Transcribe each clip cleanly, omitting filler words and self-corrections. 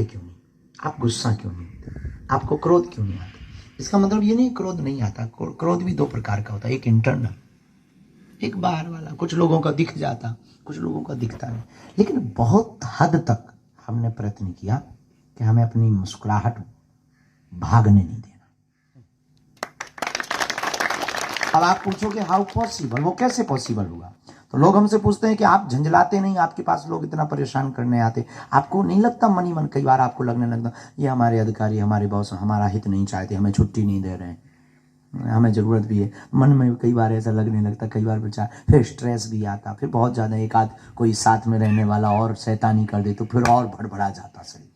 क्यों नहीं, आप गुस्सा क्यों नहीं होते, आपको क्रोध क्यों नहीं आता? इसका मतलब ये नहीं क्रोध नहीं आता, क्रोध भी दो प्रकार का होता है, एक इंटरनल, एक बाहर वाला। कुछ लोगों का दिख जाता, कुछ लोगों का दिखता नहीं। लेकिन बहुत हद तक हमने प्रयत्न किया कि हमें अपनी मुस्कुराहट भागने नहीं देना। अब आप पूछोगे हाउ पॉसिबल, वो कैसे पॉसिबल हुआ? तो लोग हमसे पूछते हैं कि आप झंझलाते नहीं, आपके पास लोग इतना परेशान करने आते, आपको नहीं लगता मन ही मन कई बार आपको लगने लगता ये हमारे अधिकारी, हमारे बॉस हमारा हित नहीं चाहते, हमें छुट्टी नहीं दे रहे हैं, हमें ज़रूरत भी है? मन में कई बार ऐसा लगने लगता, कई बार बेचारा, फिर स्ट्रेस भी आता, फिर बहुत ज़्यादा एक आध कोई साथ में रहने वाला और शैतानी कर दे तो फिर और भड़बड़ा जाता शरीर,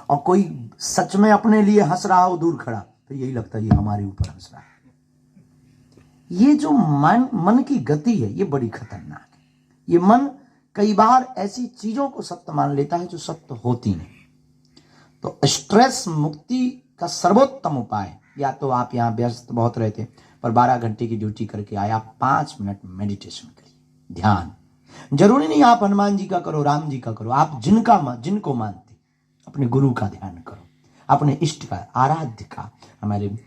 और कोई सच में अपने लिए हंस रहा हो दूर खड़ा, फिर यही लगता है ये हमारे ऊपर हंस रहा है। ये जो मन की गति है ये बड़ी खतरनाक है। ये मन कई बार ऐसी चीजों को सत्य मान लेता है जो सत्य होती नहीं। तो स्ट्रेस मुक्ति का सर्वोत्तम उपाय, या तो आप यहां व्यस्त बहुत रहते पर 12 घंटे की ड्यूटी करके आए, आप 5 मिनट मेडिटेशन करिए, ध्यान। जरूरी नहीं आप हनुमान जी का करो, राम जी का करो, आप जिनको मानते अपने गुरु का ध्यान करो, अपने इष्ट का, आराध्य का। हमारे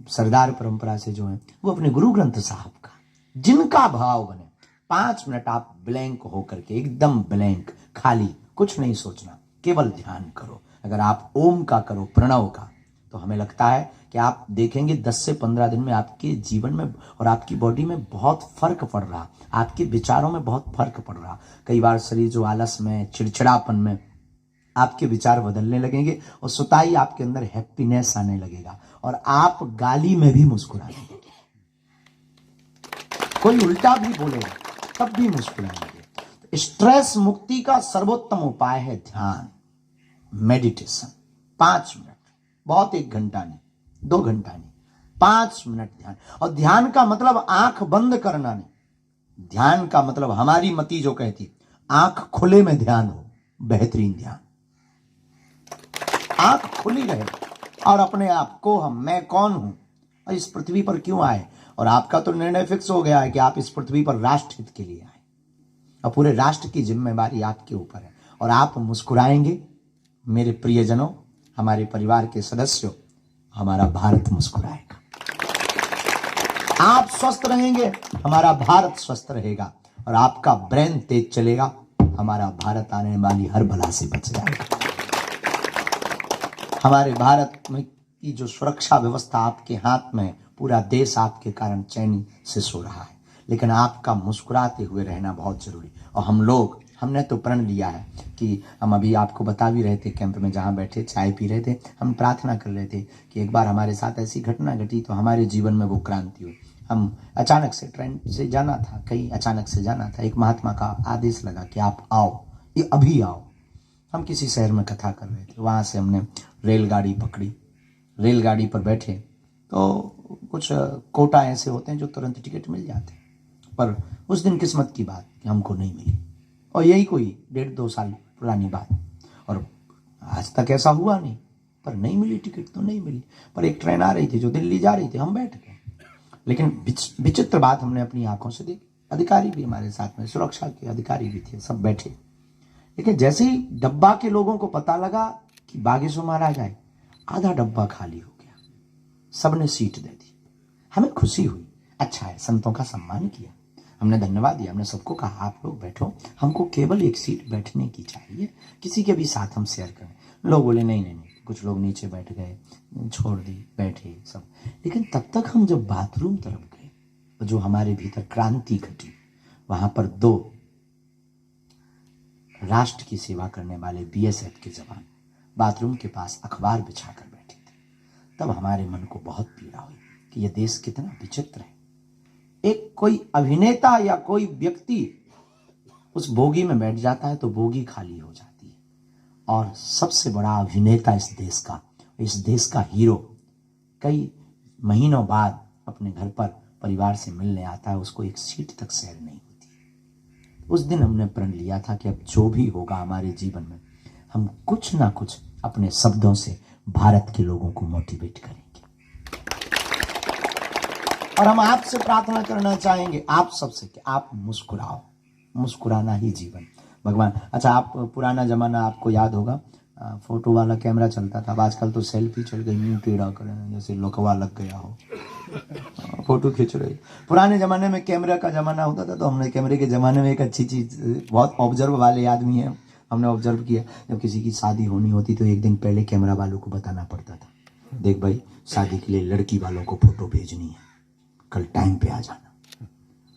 सरदार परंपरा से जो है वो अपने गुरु ग्रंथ साहब का, जिनका भाव बने। 5 मिनट आप ब्लैंक होकर के, एकदम ब्लैंक, खाली, कुछ नहीं सोचना, केवल ध्यान करो। अगर आप ओम का करो, प्रणव का, तो हमें लगता है कि आप देखेंगे 10 से 15 दिन में आपके जीवन में और आपकी बॉडी में बहुत फर्क पड़ रहा, आपके विचारों में बहुत फर्क पड़ रहा। कई बार शरीर जो आलस में, चिड़चिड़ापन में, आपके विचार बदलने लगेंगे और सुताई आपके अंदर हैप्पीनेस आने लगेगा और आप गाली में भी मुस्कुराएंगे। कोई उल्टा भी बोलेगा तब भी मुस्कुराएंगे। स्ट्रेस मुक्ति का सर्वोत्तम उपाय है ध्यान, मेडिटेशन। 5 मिनट, बहुत 1 घंटा नहीं, 2 घंटा नहीं, 5 मिनट ध्यान। और ध्यान का मतलब आंख बंद करना नहीं। ध्यान का मतलब हमारी मति जो कहती आंख खुले में ध्यान हो, बेहतरीन ध्यान। आंख खुली रहे और अपने आप को, मैं कौन हूं और इस पृथ्वी पर क्यों आए। और आपका तो निर्णय फिक्स हो गया है कि आप इस पृथ्वी पर राष्ट्र हित के लिए आए और पूरे राष्ट्र की जिम्मेवारी आपके ऊपर है। और आप मुस्कुराएंगे, मेरे प्रियजनों, हमारे परिवार के सदस्यों, हमारा भारत मुस्कुराएगा। आप स्वस्थ रहेंगे, हमारा भारत स्वस्थ रहेगा। और आपका ब्रेन तेज चलेगा, हमारा भारत आने वाली हर बला से बच जाएगा। हमारे भारत में की जो सुरक्षा व्यवस्था आपके हाथ में, पूरा देश आपके कारण चैनी से सो रहा है। लेकिन आपका मुस्कुराते हुए रहना बहुत जरूरी। और हमने तो प्रण लिया है कि हम अभी आपको बता भी रहे थे, कैंप में जहां बैठे चाय पी रहे थे, हम प्रार्थना कर रहे थे कि एक बार हमारे साथ ऐसी घटना घटी तो हमारे जीवन में वो क्रांति हुई। हम अचानक से ट्रेन से जाना था, कहीं अचानक से जाना था, एक महात्मा का आदेश लगा कि आप आओ, ये अभी आओ। हम किसी शहर में कथा कर रहे थे, वहां से हमने रेलगाड़ी पकड़ी, रेलगाड़ी पर बैठे तो कुछ कोटा ऐसे होते हैं जो तुरंत टिकट मिल जाते हैं, पर उस दिन किस्मत की बात कि हमको नहीं मिली। और यही कोई 1.5-2 साल पुरानी बात, और आज तक ऐसा हुआ नहीं, पर नहीं मिली टिकट तो नहीं मिली। पर एक ट्रेन आ रही थी जो दिल्ली जा रही थी, हम बैठ गए। लेकिन विचित्र बात हमने अपनी आंखों से देखी, अधिकारी भी हमारे साथ में, सुरक्षा के अधिकारी भी थे, सब बैठे। लेकिन जैसे ही डब्बा के लोगों को पता लगा कि बागेश्वर महाराज आए, आधा डब्बा खाली हो गया, सबने सीट दे दी। हमें खुशी हुई, अच्छा है, संतों का सम्मान किया, हमने धन्यवाद दिया, हमने सबको कहा आप लोग बैठो, हमको केवल एक सीट बैठने की चाहिए, किसी के भी साथ हम शेयर करें। लोग बोले नहीं नहीं नहीं, कुछ लोग नीचे बैठ गए, छोड़ दी, बैठे सब। लेकिन तब तक हम जब बाथरूम तरफ गए तो जो हमारे भीतर क्रांति घटी, वहां पर 2 राष्ट्र की सेवा करने वाले बीएसएफ के जवान बाथरूम के पास अखबार बिछाकर बैठे थे। तब हमारे मन को बहुत पीड़ा हुई कि यह देश कितना विचित्र है। एक कोई अभिनेता या कोई व्यक्ति उस बोगी में बैठ जाता है तो बोगी खाली हो जाती है, और सबसे बड़ा अभिनेता इस देश का हीरो कई महीनों बाद अपने घर पर परिवार से मिलने आता है, उसको एक सीट तक शेयर नहीं होती। उस दिन हमने प्रण लिया था कि अब जो भी होगा हमारे जीवन में, हम कुछ ना कुछ अपने शब्दों से भारत के लोगों को मोटिवेट करेंगे। और हम आपसे प्रार्थना करना चाहेंगे, आप सबसे, कि आप मुस्कुराओ, मुस्कुराना ही जीवन। भगवान, अच्छा आप पुराना जमाना आपको याद होगा, फोटो वाला कैमरा चलता था। अब आजकल तो सेल्फी चल गई, मुंह टेढ़ा करें जैसे लोकवा लग गया हो, फोटो खींच रहे। पुराने जमाने में कैमरा का जमाना होता था, तो हमने कैमरे के जमाने में एक अच्छी चीज, बहुत ऑब्जर्व वाले आदमी है, हमने ऑब्जर्व किया, जब किसी की शादी होनी होती तो एक दिन पहले कैमरा वालों को बताना पड़ता था, देख भाई शादी के लिए लड़की वालों को फोटो भेजनी है, कल टाइम पे आ जाना।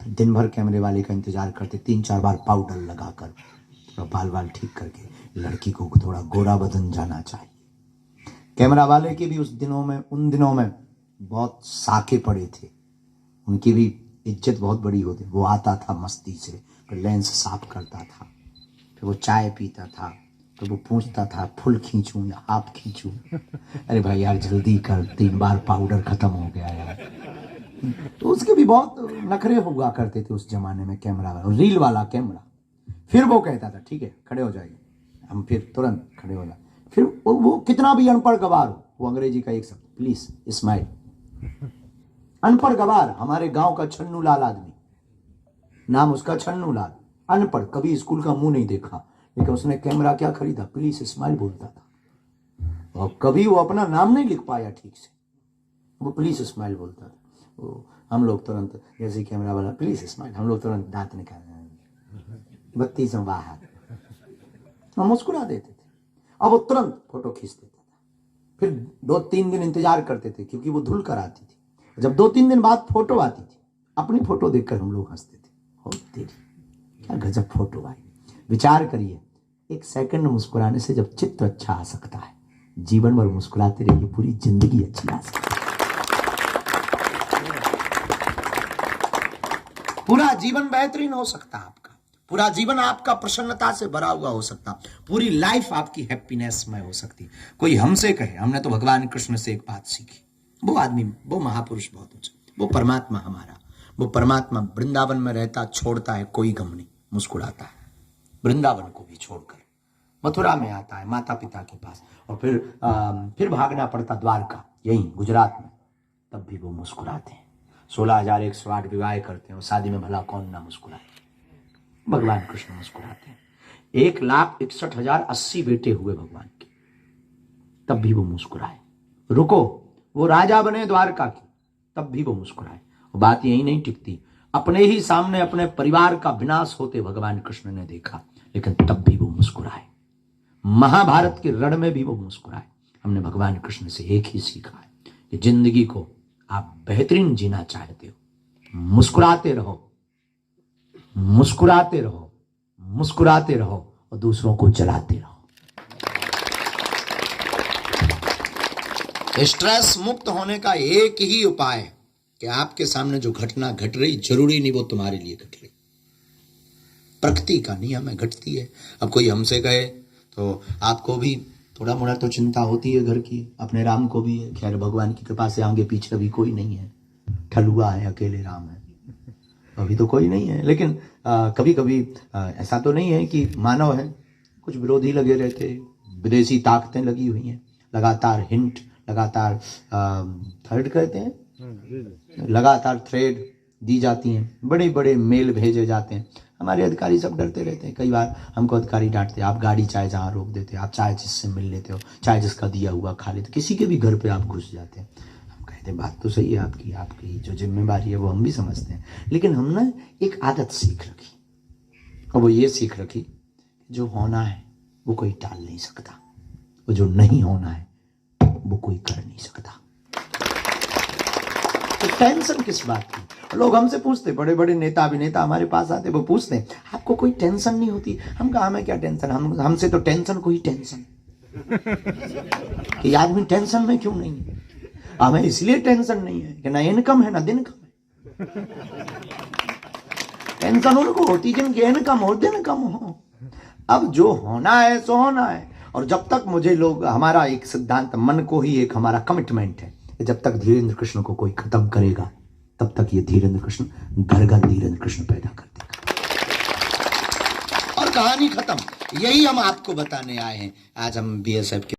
फिर दिन भर कैमरे वाले का इंतजार करते, 3-4 बार पाउडर लगाकर थोड़ा बाल वाल ठीक करके, लड़की को थोड़ा गोरा बदन जाना चाहिए। कैमरा वाले के भी उन दिनों में बहुत साके पड़े थे, उनकी भी इज्जत बहुत बड़ी होती। वो आता था मस्ती से, फिर लेंस साफ करता था, फिर वो चाय पीता था, तो वो पूछता था फुल खींचूं या हाफ खींचूं। अरे भाई यार जल्दी कर, 3 बार पाउडर खत्म हो गया यार। तो उसके भी बहुत नखरे हुआ करते थे उस जमाने में कैमरा वाला, रील वाला कैमरा। फिर वो कहता था ठीक है खड़े हो जाइए, हम फिर तुरंत खड़े हो जाए। फिर वो कितना भी अनपढ़ गवार हो, वो अंग्रेजी का एक शब्द प्लीज स्माइल। अनपढ़ गवार, हमारे गांव का छन्नू लाल आदमी, नाम उसका छन्नू लाल, अनपढ़, कभी स्कूल का मुंह नहीं देखा, लेकिन उसने कैमरा क्या खरीदा, प्लीज स्माइल बोलता था। और कभी वो अपना नाम नहीं लिख पाया ठीक से, वो प्लीज स्माइल बोलता था। वो हम लोग तुरंत, जैसे कैमरा वाला प्लीज स्माइल, हम लोग तुरंत दांत निकाल, बत्ती से बाहर, हम मुस्कुरा देते थे। अब वो तुरंत फोटो खींच देता था। फिर 2-3 दिन इंतजार करते थे, क्योंकि वो धुल कर आती थी। जब 2-3 दिन बाद फोटो आती थी, अपनी फोटो देखकर हम लोग हंसते थे, हो तेरी क्या गजब फोटो आई। विचार करिए, 1 सेकंड मुस्कुराने से जब चित्र अच्छा आ सकता है, जीवन भर मुस्कुराते रहिए, पूरी जिंदगी अच्छी आ सकती है। पूरा जीवन बेहतरीन हो सकता है आपका, पूरा जीवन आपका प्रसन्नता से भरा हुआ हो सकता, पूरी लाइफ आपकी हैप्पीनेस में हो सकती। कोई हमसे कहे, हमने तो भगवान कृष्ण से एक बात सीखी, वो आदमी, वो महापुरुष बहुत ऊंचा, वो परमात्मा हमारा, वो परमात्मा वृंदावन में रहता, छोड़ता है कोई गम नहीं, मुस्कुराता है। वृंदावन को भी छोड़कर मथुरा में आता है माता पिता के पास, और फिर भागना पड़ता द्वारका, यहीं गुजरात में, तब भी वो मुस्कुराते हैं। 16,108 विवाह करते हैं, और शादी में भला कौन ना मुस्कुराए, भगवान कृष्ण मुस्कुराते हैं। 1,61,080 बेटे हुए भगवान के, तब भी वो मुस्कुराए। रुको, वो राजा बने द्वारका के, तब भी वो मुस्कुराए। और बात यही नहीं टिकती, अपने ही सामने अपने परिवार का विनाश होते भगवान कृष्ण ने देखा, लेकिन तब भी वो मुस्कुराए। महाभारत के रण में भी वो मुस्कुराए। हमने भगवान कृष्ण से एक ही सीखा है कि जिंदगी को आप बेहतरीन जीना चाहते हो, मुस्कुराते रहो, मुस्कुराते रहो, मुस्कुराते रहो, और दूसरों को जलाते रहो। स्ट्रेस मुक्त होने का एक ही उपाय है कि आपके सामने जो घटना घट रही, जरूरी नहीं वो तुम्हारे लिए घट रही, प्रकृति का नियम है, घटती है। अब कोई हमसे कहे तो आपको भी थोड़ा मोड़ा तो चिंता होती है घर की, अपने राम को भी है। खैर भगवान की कृपा से आगे पीछे अभी कोई नहीं है, ठलुआ है, अकेले राम है, अभी तो कोई नहीं है। लेकिन कभी कभी ऐसा तो नहीं है कि मानव है, कुछ विरोधी लगे रहते, विदेशी ताकतें लगी हुई हैं, लगातार हिंट, लगातार थर्ड कहते हैं, लगातार थ्रेड दी जाती हैं, बड़े बड़े मेल भेजे जाते हैं। हमारे अधिकारी सब डरते रहते हैं। कई बार हमको अधिकारी डांटते हैं, आप गाड़ी चाहे जहाँ रोक देते हो, आप चाहे जिससे मिल लेते हो, चाहे जिसका दिया हुआ खा लेते, किसी के भी घर पे आप घुस जाते हैं। हम कहते हैं बात तो सही है आपकी, आपकी जो जिम्मेवारी है वो हम भी समझते हैं, लेकिन हमने एक आदत सीख रखी, और वो ये सीख रखी, जो होना है वो कोई टाल नहीं सकता, वो जो नहीं होना है वो कोई कर नहीं सकता। तो टेंशन किस बात की? लोग हमसे पूछते, बड़े बड़े नेता अभिनेता हमारे पास आते, वो पूछते हैं आपको कोई टेंशन नहीं होती? हम कहा हमें क्या टेंशन, हमसे तो टेंशन को ही टेंशन कि आदमी टेंशन में क्यों नहीं है। हमें इसलिए टेंशन नहीं है कि ना इनकम है ना दिन कम है। टेंशन उनको होती जिनकी इनकम हो दिन कम हो। अब जो होना है सो होना है, और जब तक मुझे लोग, हमारा एक सिद्धांत, मन को ही एक हमारा कमिटमेंट है, जब तक धीरेन्द्र कृष्ण को कोई खत्म करेगा तब तक ये धीरेन्द्र कृष्ण घर घर धीरेन्द्र कृष्ण पैदा कर देगा, और कहानी खत्म। यही हम आपको बताने आए हैं। आज हम BSF के